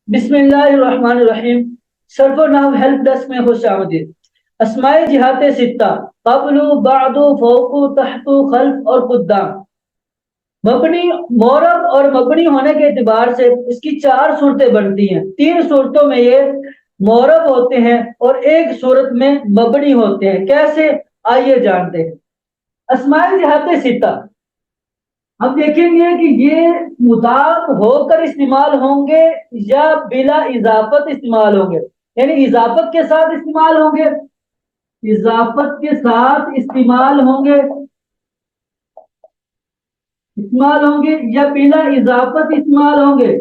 بسم اللہ الرحمن الرحیم۔ صرف و نحو ہیلپ ڈیسک میں خوش آمدید۔ اسماء جہات ستہ قبل، بعد، فوق، تحت، خلف اور قدام۔ مبنی، معرب اور مبنی ہونے کے اعتبار سے اس کی چار صورتیں بنتی ہیں۔ تین صورتوں میں یہ معرب ہوتے ہیں اور ایک صورت میں مبنی ہوتے ہیں۔ کیسے؟ آئیے جانتے ہیں۔ اسماء جہات ستہ ہم دیکھیں گے کہ یہ مضاف ہو کر استعمال ہوں گے یا بلا اضافت استعمال ہوں گے، یعنی اضافت کے ساتھ استعمال ہوں گے، اضافت کے ساتھ استعمال ہوں گے یا بلا اضافت استعمال ہوں گے،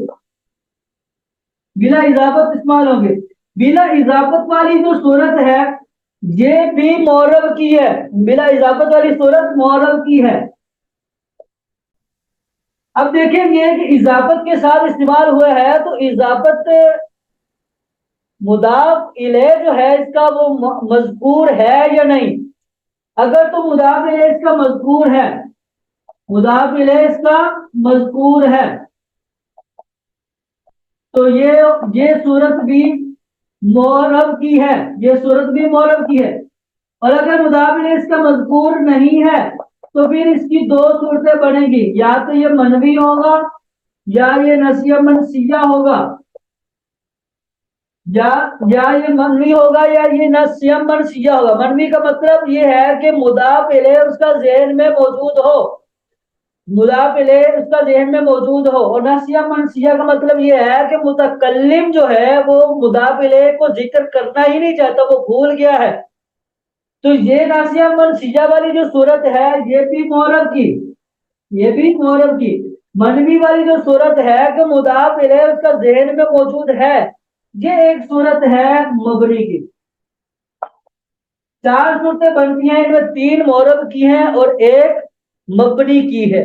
بلا اضافت استعمال ہوں گے۔ بلا اضافت والی جو صورت ہے یہ بھی معرب کی ہے، بلا اضافت والی صورت معرب کی ہے۔ اب دیکھیں گے کہ اضافت کے ساتھ استعمال ہوا ہے تو اضافت مضاف الیہ جو ہے اس کا وہ مذکور ہے یا نہیں۔ اگر تو مضاف الیہ اس کا مذکور ہے، مضاف الیہ اس کا مذکور ہے تو یہ صورت بھی معرب کی ہے، یہ صورت بھی معرب کی ہے۔ اور اگر مضاف الیہ اس کا مذکور نہیں ہے تو پھر اس کی دو صورتیں بنیں گی، یا تو یہ منوی ہوگا یا یہ نسیہ منسیہ ہوگا، یا یہ منوی ہوگا یا یہ نسیہ منسیہ ہوگا۔ منوی کا مطلب یہ ہے کہ مضاف الیہ اس کا ذہن میں موجود ہو، مضاف الیہ اس کا ذہن میں موجود ہو۔ اور نسیہ منسیہ کا مطلب یہ ہے کہ متکلم جو ہے وہ مضاف الیہ کو ذکر کرنا ہی نہیں چاہتا، وہ بھول گیا ہے۔ تو یہ ناسیہ منسیہ والی جو صورت ہے یہ بھی معرب کی، یہ بھی معرب کی۔ منوی والی جو صورت ہے کہ مضاف الیہ اس کا ذہن میں موجود ہے، یہ ایک صورت ہے مبنی کی۔ چار صورتیں بنتی ہیں، ان میں تین معرب کی ہیں اور ایک مبنی کی ہے۔